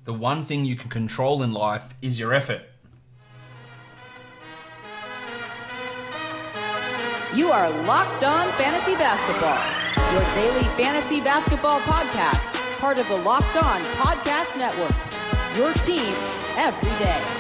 The one thing you can control in life is your effort. You are Locked On Fantasy Basketball, your daily fantasy basketball podcast, part of the Locked On Podcast Network, your team every day.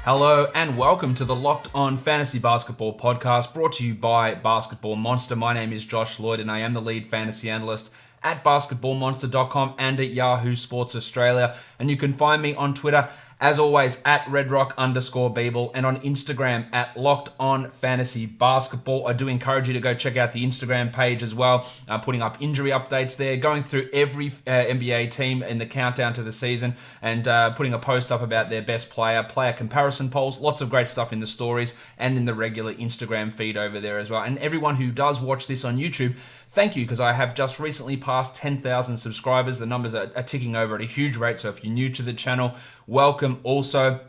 Hello and welcome to the Locked On Fantasy Basketball podcast, brought to you by Basketball Monster. My name is Josh Lloyd and I am the lead fantasy analyst at basketballmonster.com and at Yahoo Sports Australia. And you can find me on Twitter, as always, at redrock_Beeble and on Instagram at Locked On Fantasy Basketball. I do encourage you to go check out the Instagram page as well, putting up injury updates there, going through every NBA team in the countdown to the season and putting a post up about their best player comparison polls. Lots of great stuff in the stories and in the regular Instagram feed over there as well. And everyone who does watch this on YouTube, thank you, because I have just recently passed 10,000 subscribers. The numbers are ticking over at a huge rate, so if you're new to the channel, welcome also.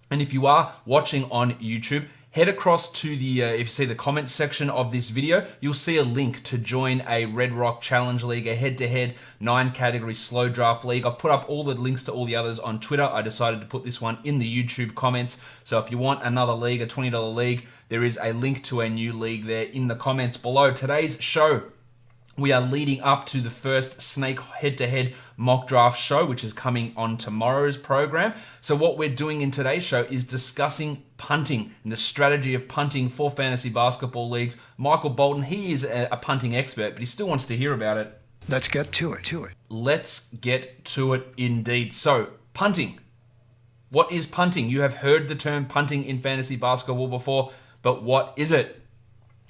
And if you are watching on YouTube, head across to the, if you see the comments section of this video, you'll see a link to join a Red Rock Challenge League, a head-to-head 9-category slow draft league. I've put up all the links to all the others on Twitter. I decided to put this one in the YouTube comments. So if you want another league, a $20 league, there is a link to a new league there in the comments below. Today's show, we are leading up to the first Snake head-to-head mock draft show, which is coming on tomorrow's program. So what we're doing in today's show is discussing punting and the strategy of punting for fantasy basketball leagues. Michael Bolton, he is a punting expert, but he still wants to hear about it. Let's get to it. Let's get to it indeed. So, punting. What is punting? You have heard the term punting in fantasy basketball before, but what is it?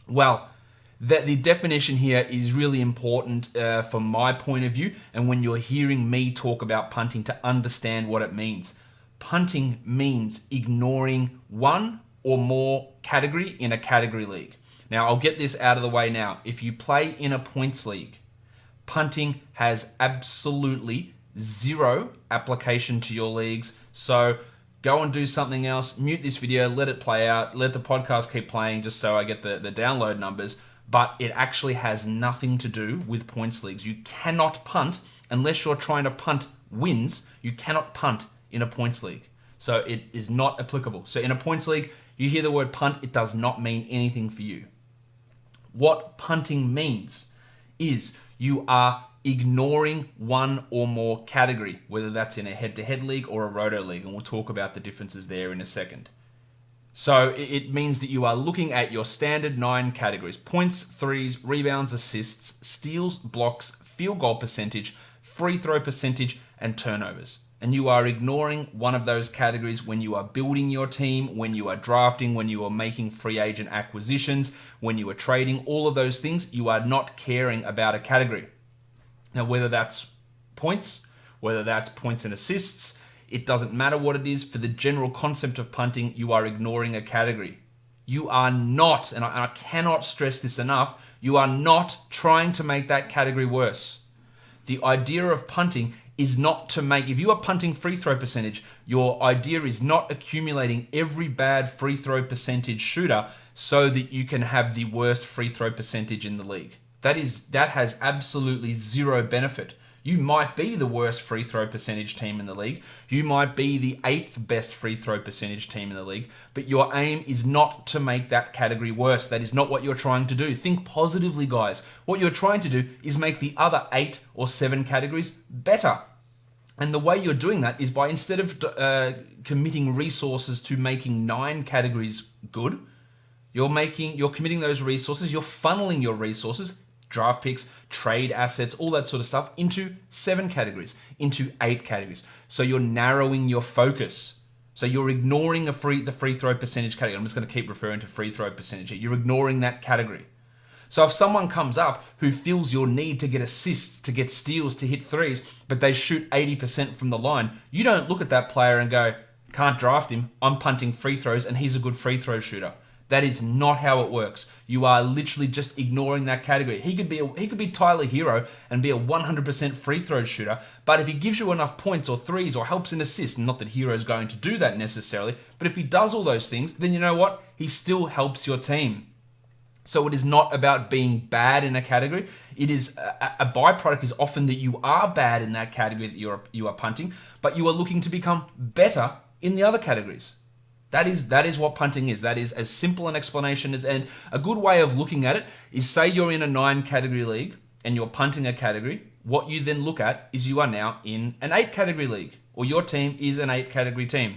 Well, that the definition here is really important from my point of view, and when you're hearing me talk about punting, to understand what it means. Punting means ignoring one or more category in a category league. Now, I'll get this out of the way now. If you play in a points league, punting has absolutely zero application to your leagues. So go and do something else, mute this video, let it play out, let the podcast keep playing just so I get the download numbers. But it actually has nothing to do with points leagues. You cannot punt unless you're trying to punt wins. You cannot punt in a points league. So it is not applicable. So in a points league, you hear the word punt, it does not mean anything for you. What punting means is you are ignoring one or more category, whether that's in a head-to-head league or a roto league. And we'll talk about the differences there in a second. So it means that you are looking at your standard 9 categories: points, threes, rebounds, assists, steals, blocks, field goal percentage, free throw percentage, and turnovers. And you are ignoring one of those categories when you are building your team, when you are drafting, when you are making free agent acquisitions, when you are trading, all of those things, you are not caring about a category. Now, whether that's points, whether that's points and assists, it doesn't matter what it is. For the general concept of punting, you are ignoring a category. You are not, and I cannot stress this enough, you are not trying to make that category worse. The idea of punting is not to make, if you are punting free throw percentage, your idea is not accumulating every bad free throw percentage shooter so that you can have the worst free throw percentage in the league. That has absolutely zero benefit. You might be the worst free throw percentage team in the league. You might be the 8th best free throw percentage team in the league, but your aim is not to make that category worse. That is not what you're trying to do. Think positively, guys. What you're trying to do is make the other 8 or 7 categories better. And the way you're doing that is by, instead of committing resources to making 9 categories good, you're committing those resources, you're funneling your resources, draft picks, trade assets, all that sort of stuff, into 7 categories, into 8 categories. So you're narrowing your focus. So you're ignoring the free throw percentage category. I'm just going to keep referring to free throw percentage here. You're ignoring that category. So if someone comes up who feels your need to get assists, to get steals, to hit threes, but they shoot 80% from the line, you don't look at that player and go, can't draft him, I'm punting free throws and he's a good free throw shooter. That is not how it works. You are literally just ignoring that category. He could be Tyler Hero and be a 100% free throw shooter, but if he gives you enough points or threes or helps in assists, not that Hero's going to do that necessarily, but if he does all those things, then you know what? He still helps your team. So it is not about being bad in a category. It is a byproduct is often that you are bad in that category that you are punting, but you are looking to become better in the other categories. That is what punting is. That is as simple an explanation as, and a good way of looking at it is, say you're in a 9 category league and you're punting a category. What you then look at is you are now in an 8 category league, or your team is an 8 category team.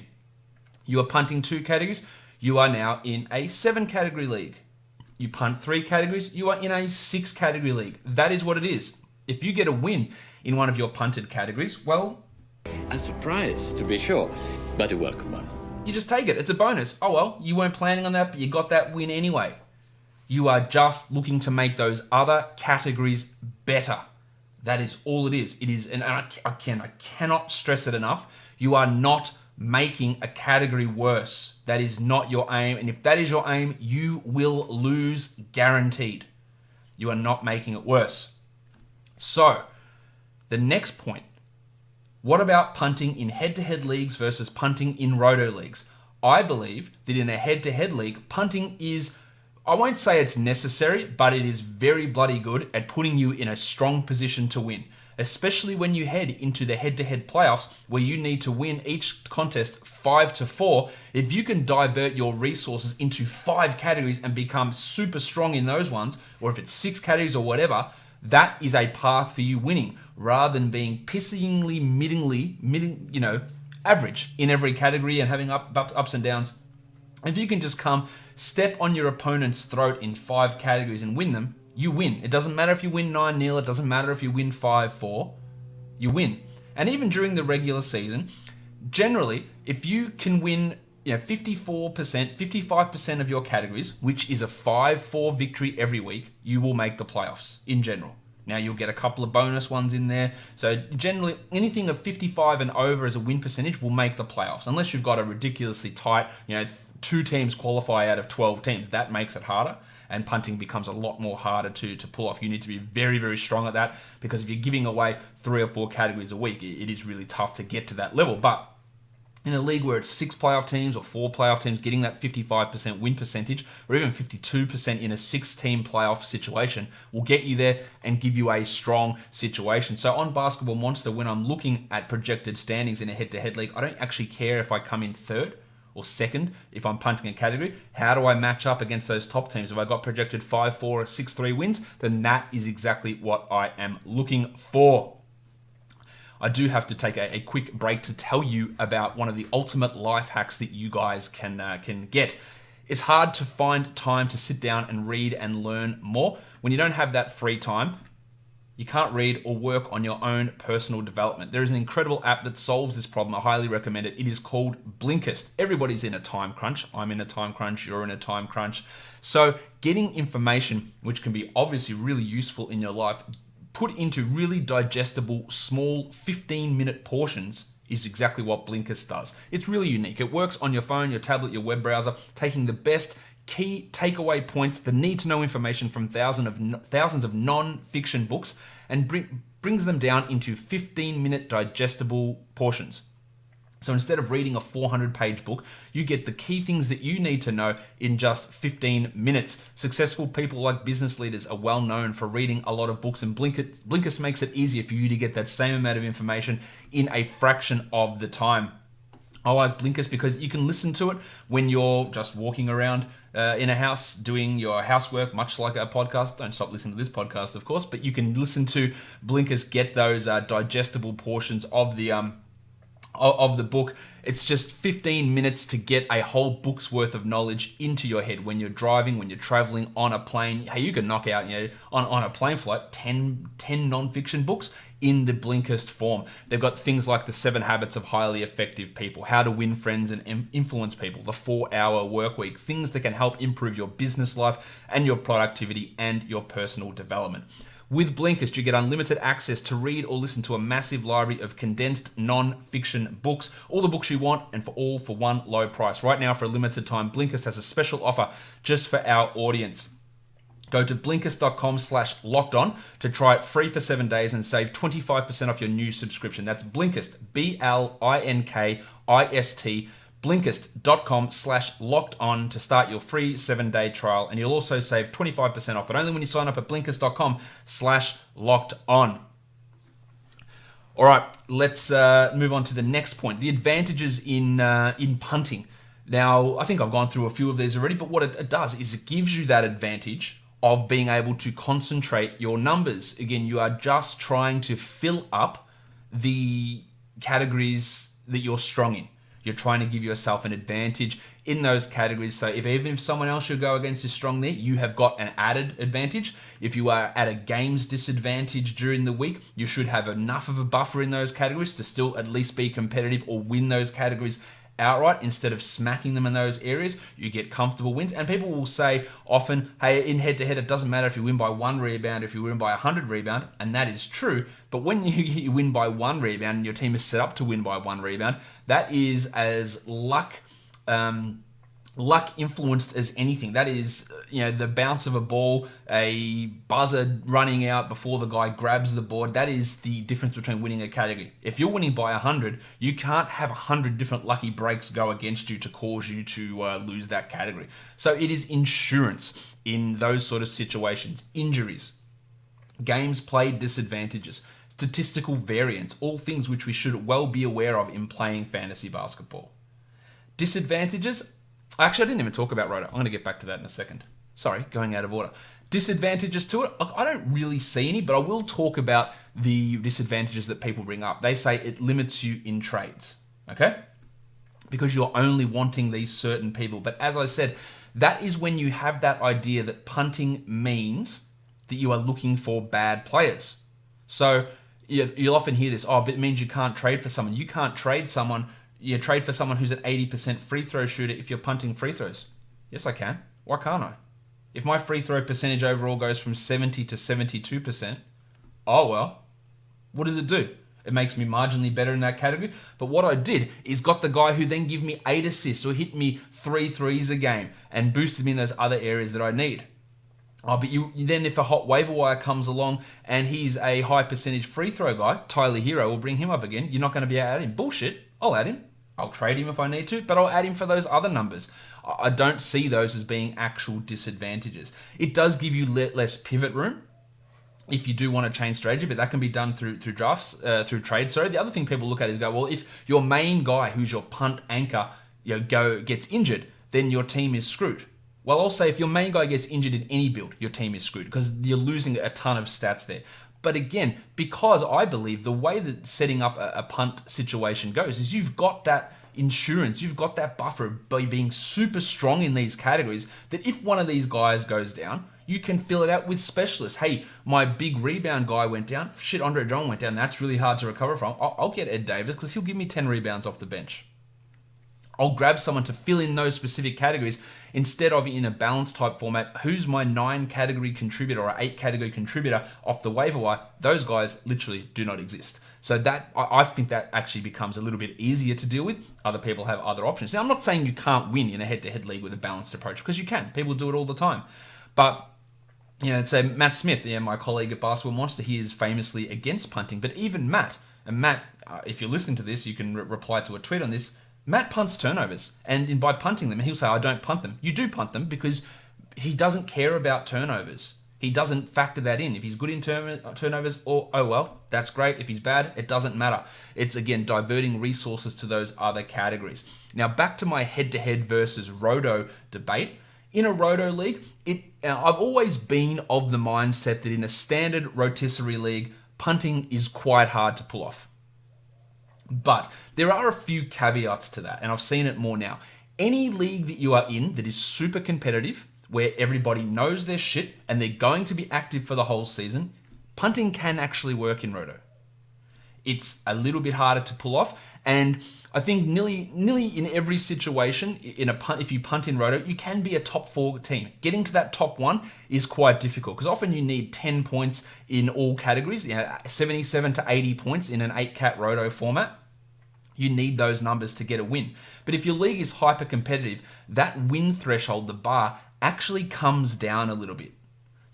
You are punting 2 categories. You are now in a 7 category league. You punt 3 categories. You are in a 6 category league. That is what it is. If you get a win in one of your punted categories, well, a surprise, to be sure, but a welcome one. You just take it. It's a bonus. Oh well, you weren't planning on that, but you got that win anyway. You are just looking to make those other categories better. That is all it is. It is, and I cannot stress it enough. You are not making a category worse. That is not your aim. And if that is your aim, you will lose, guaranteed. You are not making it worse. So, the next point. What about punting in head-to-head leagues versus punting in roto leagues? I believe that in a head-to-head league, punting is, I won't say it's necessary, but it is very bloody good at putting you in a strong position to win, especially when you head into the head-to-head playoffs where you need to win each contest 5-4. If you can divert your resources into 5 categories and become super strong in those ones, or if it's 6 categories or whatever, that is a path for you winning, rather than being pissingly, average in every category and having ups and downs. If you can just come, step on your opponent's throat in 5 categories and win them, you win. It doesn't matter if you win 9-0, it doesn't matter if you win 5-4, you win. And even during the regular season, generally, if you can win 54%, 55% of your categories, which is a 5-4 victory every week, you will make the playoffs in general. Now you'll get a couple of bonus ones in there. So generally, anything of 55 and over as a win percentage will make the playoffs. Unless you've got a ridiculously tight, 2 teams qualify out of 12 teams. That makes it harder. And punting becomes a lot more harder to pull off. You need to be very, very strong at that, because if you're giving away 3 or 4 categories a week, it is really tough to get to that level. But in a league where it's 6 playoff teams or 4 playoff teams, getting that 55% win percentage, or even 52% in a 6-team playoff situation, will get you there and give you a strong situation. So on Basketball Monster, when I'm looking at projected standings in a head-to-head league, I don't actually care if I come in 3rd or 2nd if I'm punting a category. How do I match up against those top teams? If I got projected 5-4 or 6-3 wins, then that is exactly what I am looking for. I do have to take a quick break to tell you about one of the ultimate life hacks that you guys can get. It's hard to find time to sit down and read and learn more. When you don't have that free time, you can't read or work on your own personal development. There is an incredible app that solves this problem. I highly recommend it. It is called Blinkist. Everybody's in a time crunch. I'm in a time crunch. You're in a time crunch. So getting information, which can be obviously really useful in your life, put into really digestible, small 15-minute portions is exactly what Blinkist does. It's really unique. It works on your phone, your tablet, your web browser, taking the best key takeaway points, the need-to-know information from thousands of non-fiction books, and brings them down into 15-minute digestible portions. So instead of reading a 400-page book, you get the key things that you need to know in just 15 minutes. Successful people like business leaders are well known for reading a lot of books, and Blinkist makes it easier for you to get that same amount of information in a fraction of the time. I like Blinkist because you can listen to it when you're just walking around in a house doing your housework, much like a podcast. Don't stop listening to this podcast, of course, but you can listen to Blinkist, get those digestible portions of the book. It's just 15 minutes to get a whole book's worth of knowledge into your head when you're driving, when you're traveling on a plane. Hey, you can knock out, on a plane flight, 10 non-fiction books in the Blinkist form. They've got things like the 7 Habits of Highly Effective People, how to win friends and influence people, the 4-hour work week, things that can help improve your business life and your productivity and your personal development. With Blinkist, you get unlimited access to read or listen to a massive library of condensed non-fiction books, all the books you want, and for one low price. Right now, for a limited time, Blinkist has a special offer just for our audience. Go to Blinkist.com/lockedon to try it free for 7 days and save 25% off your new subscription. That's Blinkist, Blinkist, Blinkist.com/lockedon to start your free 7-day trial. And you'll also save 25% off, but only when you sign up at Blinkist.com/lockedon. All right, let's move on to the next point. The advantages in punting. Now, I think I've gone through a few of these already, but what it does is it gives you that advantage of being able to concentrate your numbers. Again, you are just trying to fill up the categories that you're strong in. You're trying to give yourself an advantage in those categories. So even if someone else you go against is strong there, you have got an added advantage. If you are at a games disadvantage during the week, you should have enough of a buffer in those categories to still at least be competitive or win those categories outright. Instead of smacking them in those areas, you get comfortable wins. And people will say often, hey, in head-to-head, it doesn't matter if you win by 1 rebound, if you win by 100 rebound, and that is true. But when you win by 1 rebound and your team is set up to win by 1 rebound, that is as luck influenced as anything. That is, the bounce of a ball, a buzzer running out before the guy grabs the board. That is the difference between winning a category. If you're winning by 100, you can't have 100 different lucky breaks go against you to cause you to lose that category. So it is insurance in those sort of situations. Injuries, games played disadvantages, statistical variance, all things which we should well be aware of in playing fantasy basketball. Disadvantages. Actually, I didn't even talk about ROTO. I'm going to get back to that in a second. Sorry, going out of order. Disadvantages to it, I don't really see any, but I will talk about the disadvantages that people bring up. They say it limits you in trades, okay? Because you're only wanting these certain people. But as I said, that is when you have that idea that punting means that you are looking for bad players. So you'll often hear this, but it means you can't trade for someone. You can't trade someone. You trade for someone who's an 80% free throw shooter if you're punting free throws. Yes, I can. Why can't I? If my free throw percentage overall goes from 70 to 72%, what does it do? It makes me marginally better in that category. But what I did is got the guy who then give me 8 assists or hit me 3 threes a game and boosted me in those other areas that I need. But then if a hot waiver wire comes along and he's a high percentage free throw guy, Tyler Hero will bring him up again. You're not going to be able to add him. Bullshit. I'll add him. I'll trade him if I need to, but I'll add him for those other numbers. I don't see those as being actual disadvantages. It does give you less pivot room if you do want to change strategy, but that can be done through drafts, through trade. So the other thing people look at is if your main guy, who's your punt anchor, gets injured, then your team is screwed. Well, I'll say if your main guy gets injured in any build, your team is screwed because you're losing a ton of stats there. But again, because I believe the way that setting up a punt situation goes is you've got that insurance, you've got that buffer by being super strong in these categories that if one of these guys goes down, you can fill it out with specialists. Hey, my big rebound guy went down. Shit, Andre Drummond went down. That's really hard to recover from. I'll get Ed Davis because he'll give me 10 rebounds off the bench. I'll grab someone to fill in those specific categories instead of in a balanced type format. Who's my 9 category contributor or 8 category contributor off the waiver wire? Those guys literally do not exist. So that I think that actually becomes a little bit easier to deal with. Other people have other options. Now, I'm not saying you can't win in a head-to-head league with a balanced approach because you can. People do it all the time. But say Matt Smith, my colleague at Basketball Monster, he is famously against punting. But even Matt, if you're listening to this, you can reply to a tweet on this. Matt punts turnovers, and by punting them, he'll say, I don't punt them. You do punt them because he doesn't care about turnovers. He doesn't factor that in. If he's good in turnovers, that's great. If he's bad, it doesn't matter. It's, again, diverting resources to those other categories. Now, back to my head-to-head versus ROTO debate. In a ROTO league, I've always been of the mindset that in a standard rotisserie league, punting is quite hard to pull off. But there are a few caveats to that, and I've seen it more now. Any league that you are in that is super competitive, where everybody knows their shit and they're going to be active for the whole season, punting can actually work in ROTO. It's a little bit harder to pull off, and I think nearly in every situation in a punt, if you punt in Roto, you can be a top 4 team. Getting to that top 1 is quite difficult because often you need 10 points in all categories, 77 to 80 points in an 8-cat Roto format. You need those numbers to get a win. But if your league is hyper competitive, that win threshold, the bar, actually comes down a little bit.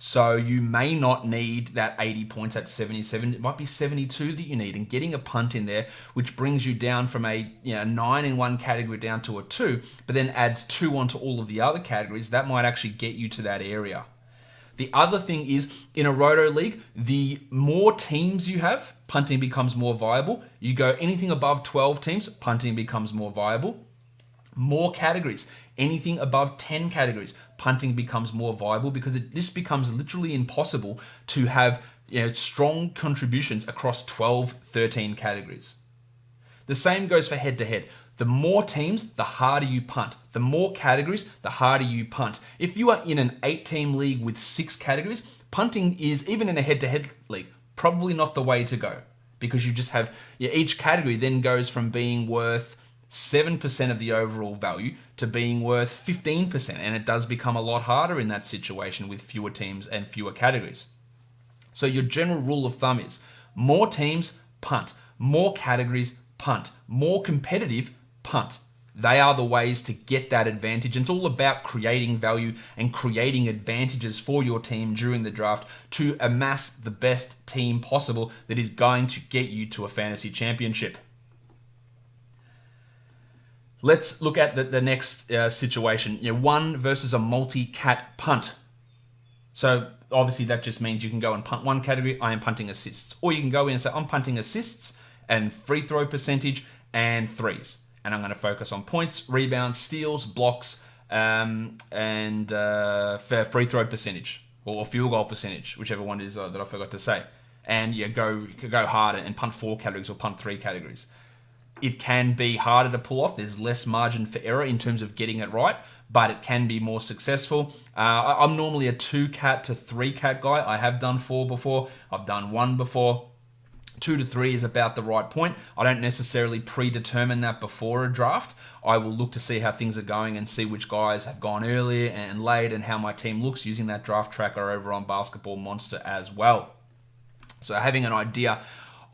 So you may not need that 80 points at 77. It might be 72 that you need. And getting a punt in there, which brings you down from a 9 in one category down to a 2, but then adds 2 onto all of the other categories, that might actually get you to that area. The other thing is, in a Roto league, the more teams you have, punting becomes more viable. You go anything above 12 teams, punting becomes more viable. More categories, anything above 10 categories, punting becomes more viable because this becomes literally impossible to have strong contributions across 12, 13 categories. The same goes for head-to-head. The more teams, the harder you punt. The more categories, the harder you punt. If you are in an 8-team league with 6 categories, punting is, even in a head-to-head league, probably not the way to go because you just have, each category then goes from being worth 7% of the overall value to being worth 15%. And it does become a lot harder in that situation with fewer teams and fewer categories. So your general rule of thumb is more teams, punt. More categories, punt. More competitive, punt. They are the ways to get that advantage. And it's all about creating value and creating advantages for your team during the draft to amass the best team possible that is going to get you to a fantasy championship. Let's look at the next situation. One versus a multi-cat punt. So obviously that just means you can go and punt one category. I am punting assists. Or you can go in and say, I'm punting assists and free throw percentage and threes. And I'm going to focus on points, rebounds, steals, blocks, and free throw percentage or field goal percentage, whichever one it is that I forgot to say. And go harder and punt 4 categories or punt 3 categories. It can be harder to pull off. There's less margin for error in terms of getting it right, but it can be more successful. I'm normally a 2-cat to 3-cat guy. I have done 4 before. I've done 1 before. 2 to 3 is about the right point. I don't necessarily predetermine that before a draft. I will look to see how things are going and see which guys have gone earlier and late and how my team looks using that draft tracker over on Basketball Monster as well. So having an idea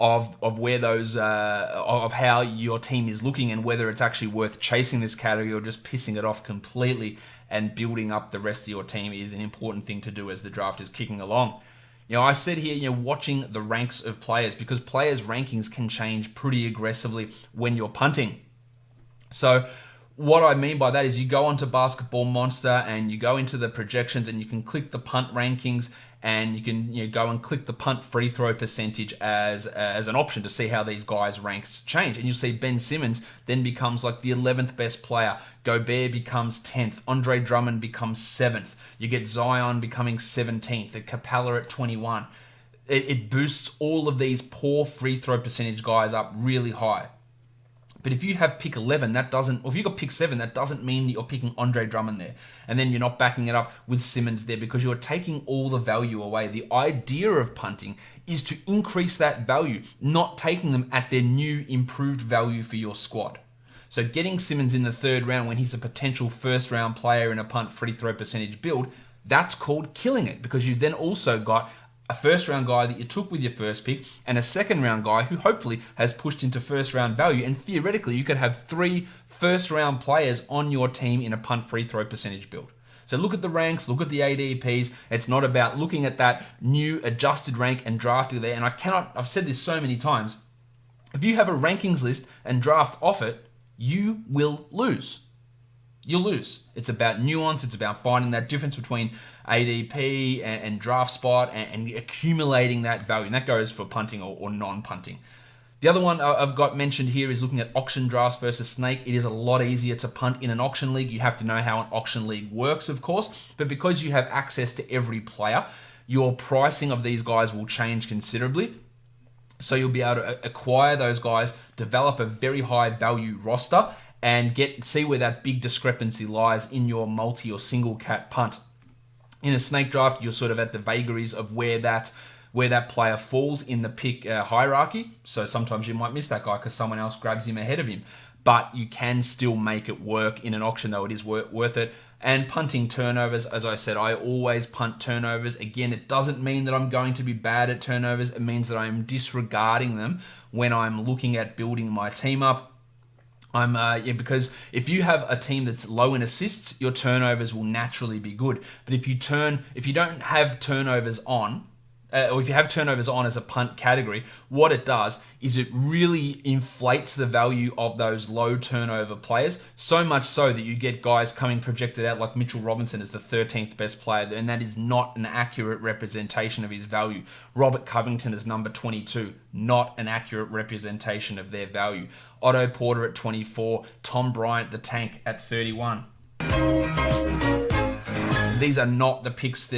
of where those of how your team is looking and whether it's actually worth chasing this category or just pissing it off completely and building up the rest of your team is an important thing to do as the draft is kicking along. I said here, watching the ranks of players because players' rankings can change pretty aggressively when you're punting. So what I mean by that is you go onto Basketball Monster and you go into the projections and you can click the punt rankings and you can go and click the punt free throw percentage as an option to see how these guys' ranks change. And you'll see Ben Simmons then becomes like the 11th best player. Gobert becomes 10th. Andre Drummond becomes 7th. You get Zion becoming 17th. And Capella at 21. It boosts all of these poor free throw percentage guys up really high. But if you have pick 11, or if you got pick 7, that doesn't mean that you're picking Andre Drummond there. And then you're not backing it up with Simmons there because you're taking all the value away. The idea of punting is to increase that value, not taking them at their new improved value for your squad. So getting Simmons in the 3rd round when he's a potential 1st round player in a punt free throw percentage build, that's called killing it because you've then also got a 1st round guy that you took with your 1st pick and a 2nd round guy who hopefully has pushed into 1st round value. And theoretically, you could have 3 1st round players on your team in a punt free throw percentage build. So look at the ranks, look at the ADPs. It's not about looking at that new adjusted rank and drafting there. And I've said this so many times. If you have a rankings list and draft off it, you will lose. You'll lose. It's about nuance. It's about finding that difference between ADP and draft spot and accumulating that value. And that goes for punting or non-punting. The other one I've got mentioned here is looking at auction drafts versus snake. It is a lot easier to punt in an auction league. You have to know how an auction league works, of course. But because you have access to every player, your pricing of these guys will change considerably. So you'll be able to acquire those guys, develop a very high value roster, and see where that big discrepancy lies in your multi or single cat punt. In a snake draft, you're sort of at the vagaries of where that player falls in the pick hierarchy. So sometimes you might miss that guy because someone else grabs him ahead of him. but you can still make it work in an auction, though it is worth it. And punting turnovers, as I said, I always punt turnovers. Again, it doesn't mean that I'm going to be bad at turnovers. It means that I'm disregarding them when I'm looking at building my team up. Because if you have a team that's low in assists, your turnovers will naturally be good. But if you don't have turnovers on, or if you have turnovers on as a punt category, what it does is it really inflates the value of those low turnover players, so much so that you get guys coming projected out like Mitchell Robinson as the 13th best player, and that is not an accurate representation of his value. Robert Covington is number 22, not an accurate representation of their value. Otto Porter at 24, Tom Bryant, the tank, at 31. These are not the picks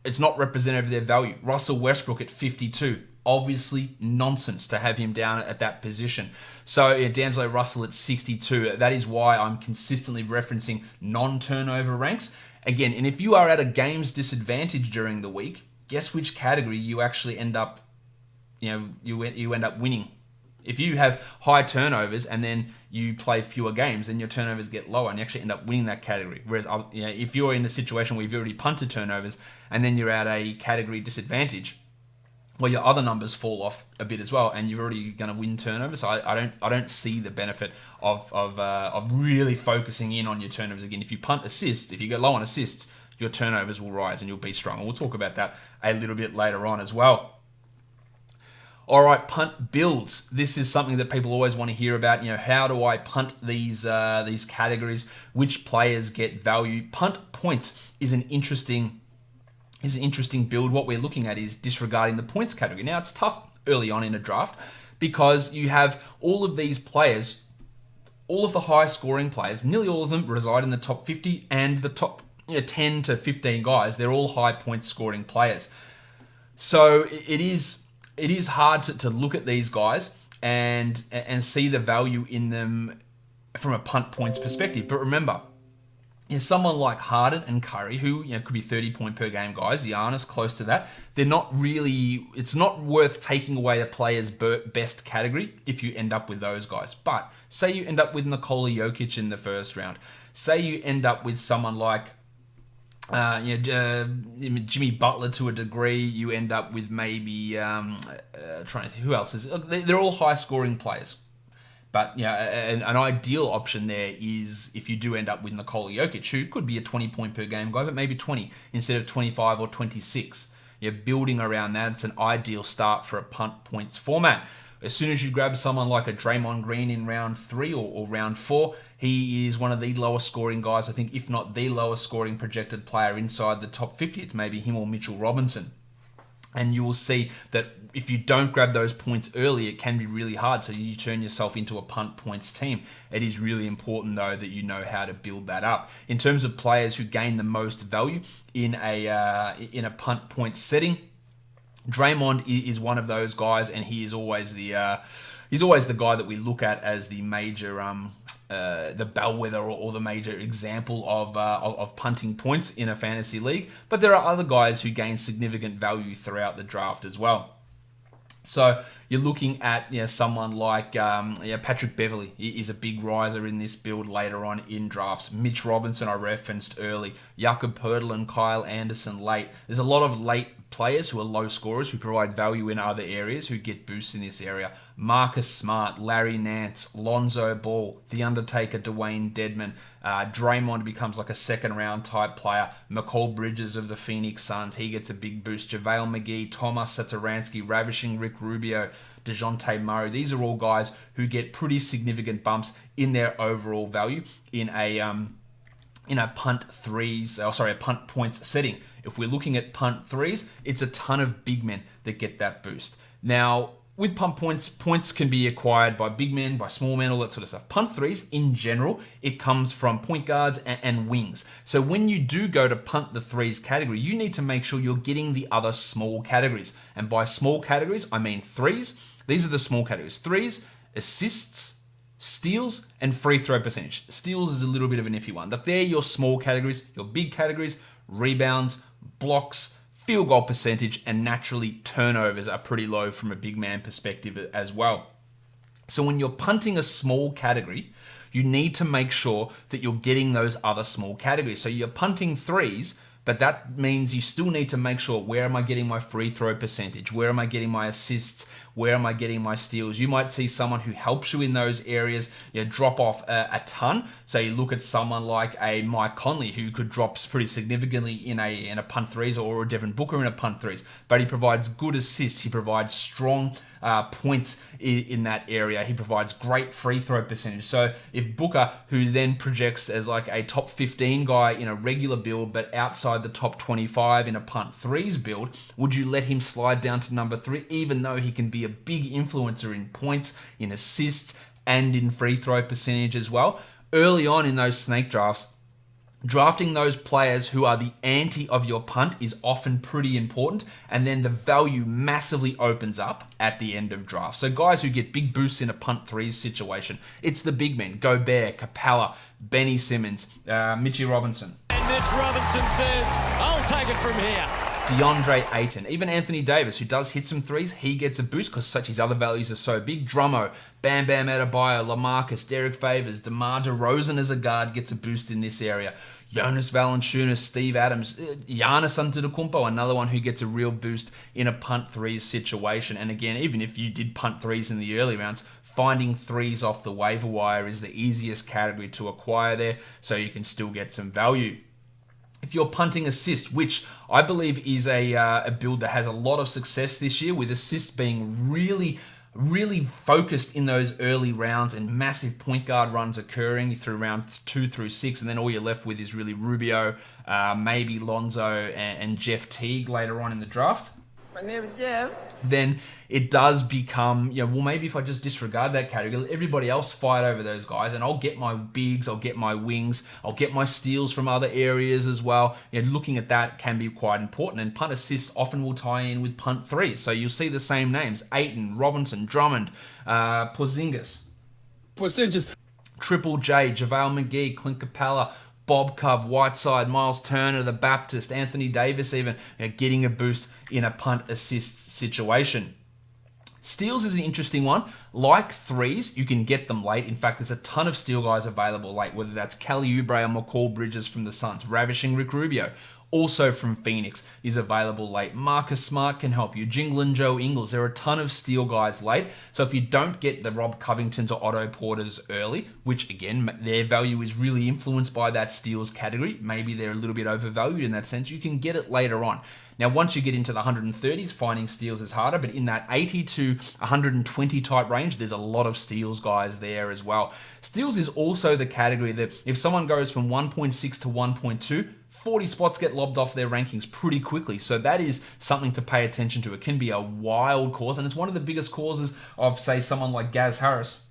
it's not representative of their value. Russell Westbrook at 52. Obviously nonsense to have him down at that position. So D'Angelo Russell at 62. That is why I'm consistently referencing non-turnover ranks. Again, and if you are at a game's disadvantage during the week, guess which category you actually end up, you end up winning. If you have high turnovers and then you play fewer games, then your turnovers get lower and you actually end up winning that category. Whereas if you're in a situation where you've already punted turnovers and then you're at a category disadvantage, well, your other numbers fall off a bit as well, and you're already going to win turnovers. So I don't see the benefit of really focusing in on your turnovers. Again, if you punt assists, if you get low on assists, your turnovers will rise and you'll be strong. And we'll talk about that a little bit later on as well. All right, punt builds. This is something that people always want to hear about. How do I punt these categories? Which players get value? Punt points is an interesting build. What we're looking at is disregarding the points category. Now, it's tough early on in a draft because you have all of these players, all of the high scoring players, nearly all of them reside in the top 50, and the top 10 to 15 guys, they're all high point scoring players. So it is hard to look at these guys and see the value in them from a punt points perspective. But remember, someone like Harden and Curry, who could be 30-point per game guys, Giannis close to that, they're not really, it's not worth taking away a player's best category if you end up with those guys. But say you end up with Nikola Jokic in the first round. Say you end up with someone like Jimmy Butler to a degree. You end up with maybe trying to see who else is. They're all high scoring players, but an ideal option there is if you do end up with Nikola Jokic, who could be a 20-point per game guy, but maybe 20 instead of 25 or 26. You're building around that. It's an ideal start for a punt points format. As soon as you grab someone like a Draymond Green in round 3 or round 4, he is one of the lowest scoring guys, I think, if not the lowest scoring projected player inside the top 50. It's maybe him or Mitchell Robinson. And you will see that if you don't grab those points early, it can be really hard. So you turn yourself into a punt points team. It is really important, though, that you know how to build that up. In terms of players who gain the most value in a punt points setting, Draymond is one of those guys, and he is always the guy that we look at as the major the bellwether or the major example of punting points in a fantasy league. But there are other guys who gain significant value throughout the draft as well. So you're looking at someone like Patrick Beverley is a big riser in this build later on in drafts. Mitch Robinson I referenced early. Jakob Poeltl and Kyle Anderson late. There's a lot of late players who are low scorers who provide value in other areas who get boosts in this area. Marcus Smart, Larry Nance, Lonzo Ball, The Undertaker, Dwayne Dedman. Draymond becomes like a second round type player. McCall Bridges of the Phoenix Suns, he gets a big boost. JaVale McGee, Thomas Satoransky, Ravishing Rick Rubio, DeJounte Murray. These are all guys who get pretty significant bumps in their overall value in a punt points setting. If we're looking at punt threes, it's a ton of big men that get that boost. Now, with punt points can be acquired by big men, by small men, all that sort of stuff. Punt threes, in general, it comes from point guards and wings. So when you do go to punt the threes category, you need to make sure you're getting the other small categories. And by small categories, I mean threes. These are the small categories. Threes, assists, steals, and free throw percentage. Steals is a little bit of an iffy one. But they're your small categories. Your big categories, rebounds, blocks, field goal percentage, and naturally turnovers are pretty low from a big man perspective as well. So when you're punting a small category, you need to make sure that you're getting those other small categories. So you're punting threes, but that means you still need to make sure, where am I getting my free throw percentage? Where am I getting my assists? Where am I getting my steals? You might see someone who helps you in those areas, drop off a ton. So you look at someone like a Mike Conley, who could drop pretty significantly in a punt threes, or a Devin Booker in a punt threes. But he provides good assists. He provides strong points in that area. He provides great free throw percentage. So if Booker, who then projects as like a top 15 guy in a regular build, but outside the top 25 in a punt threes build, would you let him slide down to number 3, even though he can be a big influencer in points, in assists, and in free throw percentage as well? Early on in those snake drafts, drafting those players who are the ante of your punt is often pretty important, and then the value massively opens up at the end of draft. So guys who get big boosts in a punt threes situation, it's the big men: Gobert, Capella, Benny Simmons, Mitchie Robinson. And Mitch Robinson says, I'll take it from here. DeAndre Ayton, even Anthony Davis, who does hit some threes, he gets a boost because such his other values are so big. Drummo, Bam Bam Adebayo, LaMarcus, Derek Favors, DeMar DeRozan as a guard gets a boost in this area. Jonas Valanciunas, Steve Adams, Giannis Antetokounmpo, another one who gets a real boost in a punt threes situation. And again, even if you did punt threes in the early rounds, finding threes off the waiver wire is the easiest category to acquire there, so you can still get some value. If you're punting assists, which I believe is a build that has a lot of success this year, with assists being really focused in those early rounds and massive point guard runs occurring through round 2 through 6, and then all you're left with is really Rubio, maybe Lonzo, and Jeff Teague later on in the draft. My name is Jeff. Then it does become, well, maybe if I just disregard that category, let everybody else fight over those guys, and I'll get my bigs, I'll get my wings, I'll get my steals from other areas as well. Looking at that can be quite important, and punt assists often will tie in with punt threes. So you'll see the same names: Ayton, Robinson, Drummond, Porzingis, Triple J, JaVale McGee, Clint Capella, Bob Cove, Whiteside, Miles Turner, the Baptist, Anthony Davis even, getting a boost in a punt assist situation. Steals is an interesting one. Like threes, you can get them late. In fact, there's a ton of steal guys available late, whether that's Kelly Oubre or McCall Bridges from the Suns. Ravishing Rick Rubio, also from Phoenix, is available late. Marcus Smart can help you. Jingling Joe Ingles. There are a ton of steal guys late. So if you don't get the Rob Covingtons or Otto Porters early, which again, their value is really influenced by that steals category, maybe they're a little bit overvalued in that sense, you can get it later on. Now, once you get into the 130s, finding steals is harder, but in that 80 to 120 type range, there's a lot of steals guys there as well. Steals is also the category that if someone goes from 1.6 to 1.2, 40 spots get lobbed off their rankings pretty quickly. So that is something to pay attention to. It can be a wild cause, and it's one of the biggest causes of, say, someone like Gaz Harris.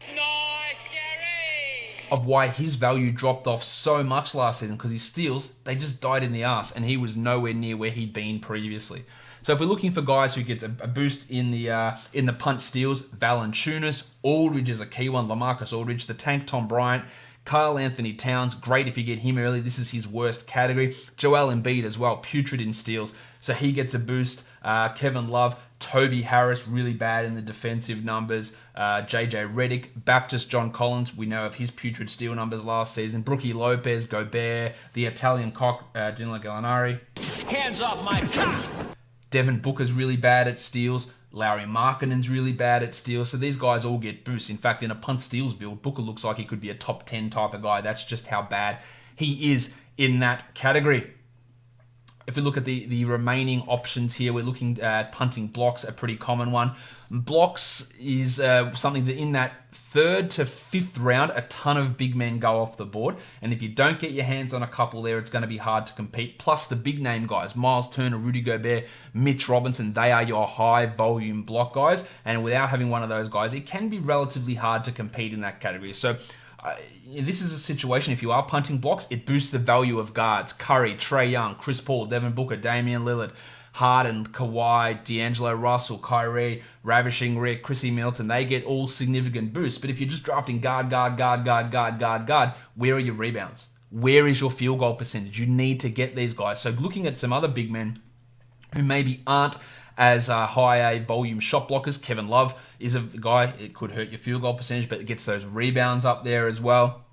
Of why his value dropped off so much last season, because his steals, they just died in the ass, and he was nowhere near where he'd been previously. So if we're looking for guys who get a boost in the punt steals, Valanciunas, Aldridge is a key one. LaMarcus Aldridge, the tank Tom Bryant, Karl Anthony Towns, great if you get him early. This is his worst category. Joel Embiid as well, putrid in steals, so he gets a boost. Kevin Love, Toby Harris, really bad in the defensive numbers. JJ Redick, Baptist John Collins, we know of his putrid steal numbers last season. Brookie Lopez, Gobert, the Italian cock, Danilo Gallinari. Hands off my cock! Devin Booker's really bad at steals. Larry Markkanen's really bad at steals. So these guys all get boosts. In fact, in a punt steals build, Booker looks like he could be a top 10 type of guy. That's just how bad he is in that category. If we look at the remaining options here, we're looking at punting blocks, a pretty common one. Blocks is something that in that 3rd to 5th round, a ton of big men go off the board. And if you don't get your hands on a couple there, it's going to be hard to compete. Plus the big name guys, Miles Turner, Rudy Gobert, Mitch Robinson, they are your high volume block guys. And without having one of those guys, it can be relatively hard to compete in that category. So this is a situation, if you are punting blocks, it boosts the value of guards. Curry, Trae Young, Chris Paul, Devin Booker, Damian Lillard, Harden, Kawhi, D'Angelo Russell, Kyrie, Ravishing Rick, Chrissy Middleton. They get all significant boosts. But if you're just drafting guard, where are your rebounds? Where is your field goal percentage? You need to get these guys. So looking at some other big men who maybe aren't as high A volume shot blockers. Kevin Love is a guy, it could hurt your field goal percentage, but it gets those rebounds up there as well.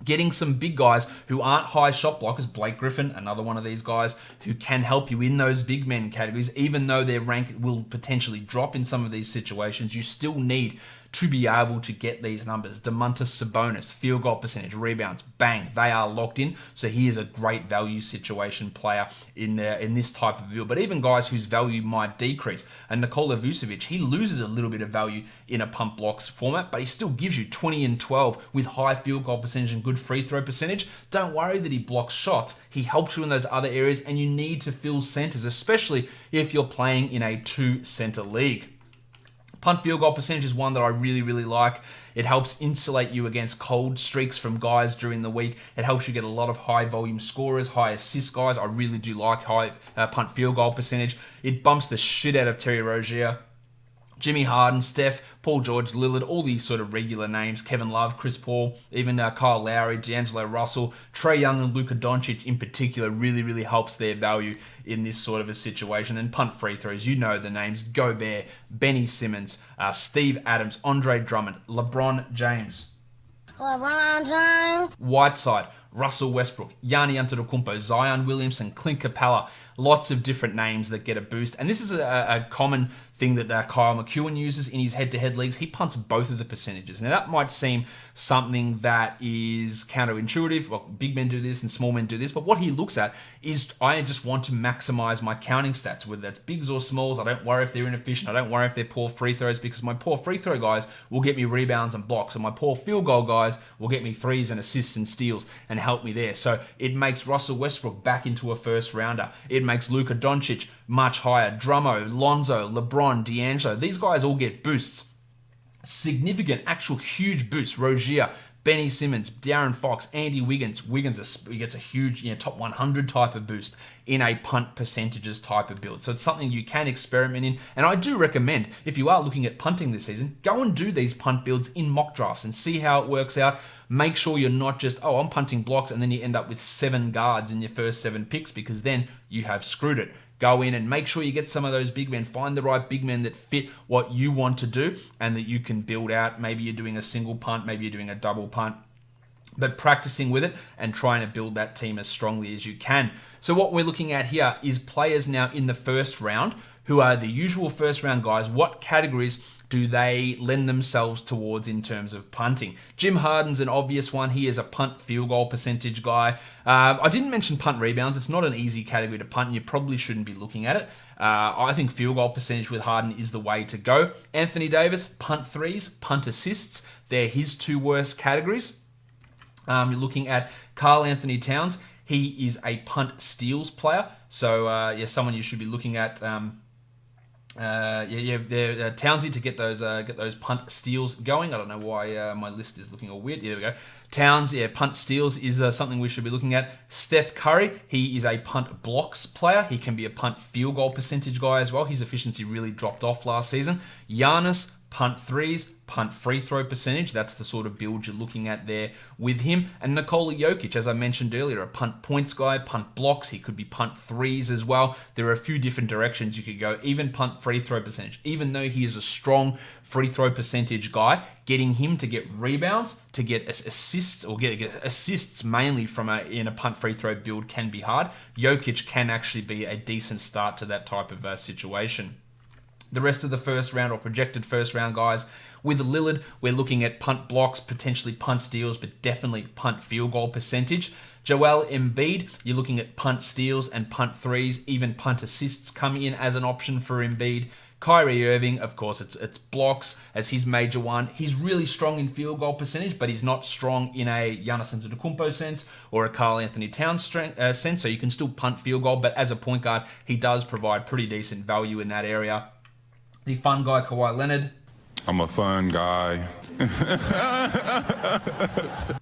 Getting some big guys who aren't high shot blockers. Blake Griffin, another one of these guys who can help you in those big men categories. Even though their rank will potentially drop in some of these situations, you still need to be able to get these numbers. Domantas Sabonis, field goal percentage, rebounds, bang, they are locked in. So he is a great value situation player in this type of deal. But even guys whose value might decrease, and Nikola Vucevic, he loses a little bit of value in a pump blocks format, but he still gives you 20 and 12 with high field goal percentage and good free throw percentage. Don't worry that he blocks shots. He helps you in those other areas, and you need to fill centers, especially if you're playing in a 2-center league. Punt field goal percentage is one that I really, really like. It helps insulate you against cold streaks from guys during the week. It helps you get a lot of high volume scorers, high assist guys. I really do like high punt field goal percentage. It bumps the shit out of Terry Rozier, Jimmy Harden, Steph, Paul George, Lillard, all these sort of regular names, Kevin Love, Chris Paul, even Kyle Lowry, D'Angelo Russell, Trae Young and Luka Doncic in particular really, really helps their value in this sort of a situation. And punt free throws, you know the names, Gobert, Benny Simmons, Steve Adams, Andre Drummond, LeBron James, Whiteside, Russell Westbrook, Giannis Antetokounmpo, Zion Williamson, Clint Capella, lots of different names that get a boost. And this is a common thing that Kyle McEwen uses in his head-to-head leagues. He punts both of the percentages. Now, that might seem something that is counterintuitive. Well, big men do this and small men do this. But what he looks at is, I just want to maximize my counting stats, whether that's bigs or smalls. I don't worry if they're inefficient. I don't worry if they're poor free throws, because my poor free throw guys will get me rebounds and blocks, and my poor field goal guys will get me threes and assists and steals and help me there. So it makes Russell Westbrook back into a first rounder. It makes Luka Doncic much higher. Drummo, Lonzo, LeBron, D'Angelo, these guys all get boosts. Significant, actual huge boosts. Rozier, Benny Simmons, De'Aaron Fox, Andy Wiggins. He gets a huge, top 100 type of boost in a punt percentages type of build. So it's something you can experiment in. And I do recommend, if you are looking at punting this season, go and do these punt builds in mock drafts and see how it works out. Make sure you're not just, I'm punting blocks, and then you end up with 7 guards in your first 7 picks, because then you have screwed it. Go in and make sure you get some of those big men. Find the right big men that fit what you want to do and that you can build out. Maybe you're doing a single punt, maybe you're doing a double punt, but practicing with it and trying to build that team as strongly as you can. So what we're looking at here is players now in the first round who are the usual first round guys. What categories do they lend themselves towards in terms of punting? Jim Harden's an obvious one. He is a punt field goal percentage guy. I didn't mention punt rebounds. It's not an easy category to punt, and you probably shouldn't be looking at it. I think field goal percentage with Harden is the way to go. Anthony Davis, punt threes, punt assists. They're his 2 worst categories. You're looking at Karl Anthony Towns. He is a punt steals player. So, someone you should be looking at. Townsy to get those punt steals going. I don't know why my list is looking all weird. There we go. Towns, punt steals is something we should be looking at. Steph Curry, he is a punt blocks player. He can be a punt field goal percentage guy as well. His efficiency really dropped off last season. Giannis, punt threes, punt free throw percentage. That's the sort of build you're looking at there with him. And Nikola Jokic, as I mentioned earlier, a punt points guy, punt blocks. He could be punt threes as well. There are a few different directions you could go. Even punt free throw percentage. Even though he is a strong free throw percentage guy, getting him to get rebounds, to get assists, or get assists mainly in a punt free throw build can be hard. Jokic can actually be a decent start to that type of situation. The rest of the first round or projected first round guys, with Lillard, we're looking at punt blocks, potentially punt steals, but definitely punt field goal percentage. Joel Embiid, you're looking at punt steals and punt threes, even punt assists come in as an option for Embiid. Kyrie Irving, of course, it's blocks as his major one. He's really strong in field goal percentage, but he's not strong in a Giannis Antetokounmpo sense or a Karl Anthony Towns sense, so you can still punt field goal, but as a point guard, he does provide pretty decent value in that area. The fun guy, Kawhi Leonard. I'm a fun guy.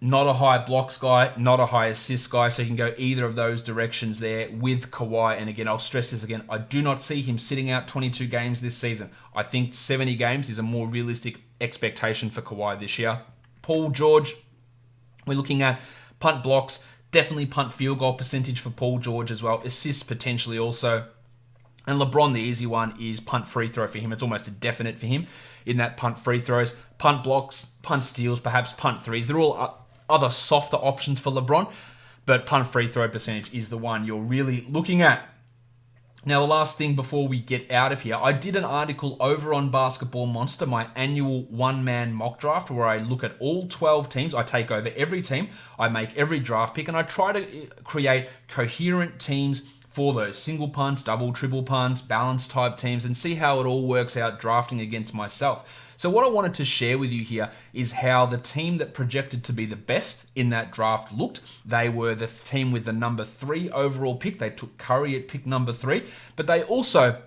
Not a high blocks guy, not a high assist guy, so you can go either of those directions there with Kawhi. And again, I'll stress this again, I do not see him sitting out 22 games this season. I think 70 games is a more realistic expectation for Kawhi this year. Paul George, we're looking at punt blocks, definitely punt field goal percentage for Paul George as well, assists potentially also. And LeBron, the easy one, is punt free throw for him. It's almost a definite for him in that punt free throws. Punt blocks, punt steals, perhaps punt threes. They're all other softer options for LeBron, but punt free throw percentage is the one you're really looking at. Now, the last thing before we get out of here, I did an article over on Basketball Monster, my annual one-man mock draft, where I look at all 12 teams. I take over every team, I make every draft pick, and I try to create coherent teams for those single punts, double, triple punts, balance type teams, and see how it all works out drafting against myself. So what I wanted to share with you here is how the team that projected to be the best in that draft looked. They were the team with the number 3 overall pick. They took Curry at pick number 3, but they also,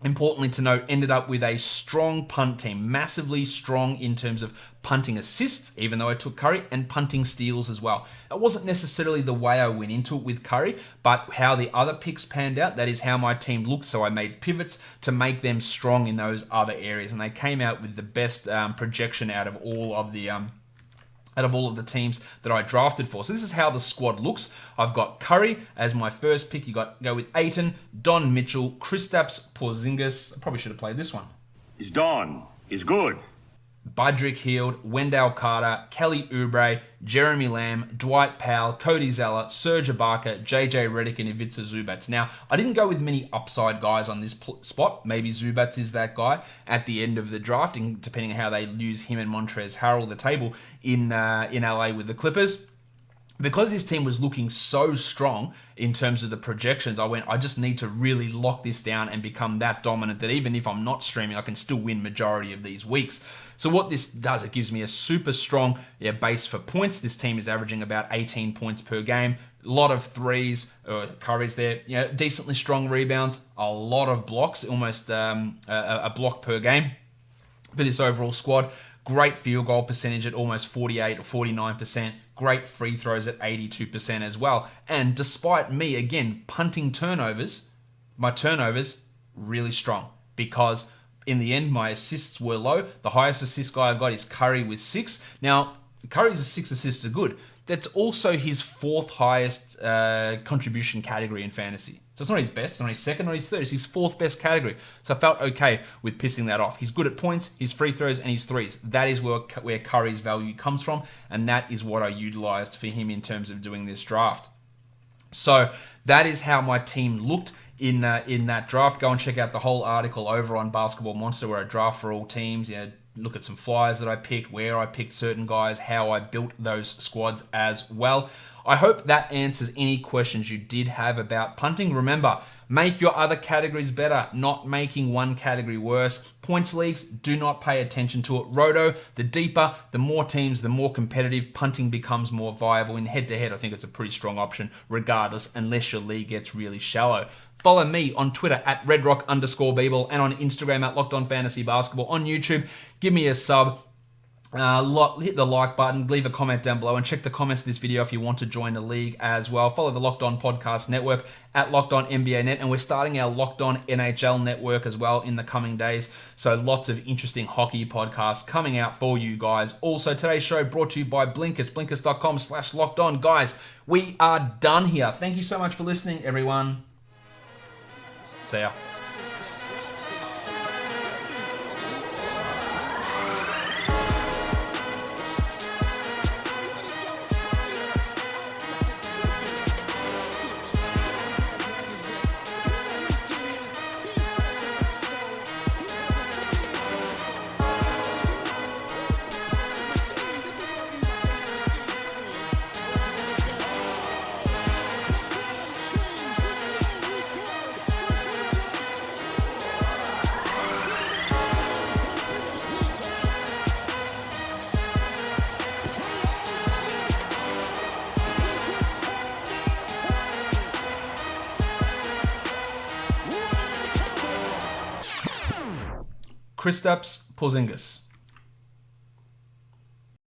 importantly to note, ended up with a strong punt team, massively strong in terms of punting assists, even though I took Curry, and punting steals as well. It wasn't necessarily the way I went into it with Curry, but how the other picks panned out. That is how my team looked, so I made pivots to make them strong in those other areas, and they came out with the best projection out of all of the teams that I drafted for. So this is how the squad looks. I've got Curry as my first pick. You go with Ayton, Don Mitchell, Kristaps Porzingis. I probably should have played this one. He's Don. He's good. Budrick Hield, Wendell Carter, Kelly Oubre, Jeremy Lamb, Dwight Powell, Cody Zeller, Serge Ibaka, JJ Redick, and Ivica Zubac. Now, I didn't go with many upside guys on this spot. Maybe Zubac is that guy at the end of the draft, depending on how they use him and Montrezl Harrell the table in LA with the Clippers. Because this team was looking so strong in terms of the projections, I just need to really lock this down and become that dominant that even if I'm not streaming, I can still win majority of these weeks. So what this does, it gives me a super strong base for points. This team is averaging about 18 points per game. A lot of threes, Curry's there, decently strong rebounds, a lot of blocks, almost a block per game for this overall squad. Great field goal percentage at almost 48 or 49%. Great free throws at 82% as well. And despite me, again, punting turnovers, my turnovers really strong because in the end, my assists were low. The highest assist guy I've got is Curry with 6. Now, Curry's 6 assists are good. That's also his 4th highest contribution category in fantasy. So it's not his best, it's not his 2nd, not his 3rd, it's his 4th best category. So I felt okay with pissing that off. He's good at points, his free throws, and his threes. That is where Curry's value comes from, and that is what I utilized for him in terms of doing this draft. So that is how my team looked in that draft. Go and check out the whole article over on Basketball Monster where I draft for all teams. Look at some flyers that I picked, where I picked certain guys, how I built those squads as well. I hope that answers any questions you did have about punting. Remember, make your other categories better, not making one category worse. Points leagues, do not pay attention to it. Roto, the deeper, the more teams, the more competitive. Punting becomes more viable. In head-to-head, I think it's a pretty strong option regardless, unless your league gets really shallow. Follow me on Twitter at redrock_Beeble and on Instagram at Locked On Fantasy Basketball. On YouTube, give me a sub. Hit the like button, leave a comment down below, and check the comments of this video if you want to join the league as well. Follow the Locked On Podcast Network at Locked On NBA Net, and we're starting our Locked On NHL Network as well in the coming days. So lots of interesting hockey podcasts coming out for you guys. Also, today's show brought to you by Blinkist, blinkist.com/lockedon. Guys, we are done here. Thank you so much for listening, everyone. See ya. Kristaps Porzingis.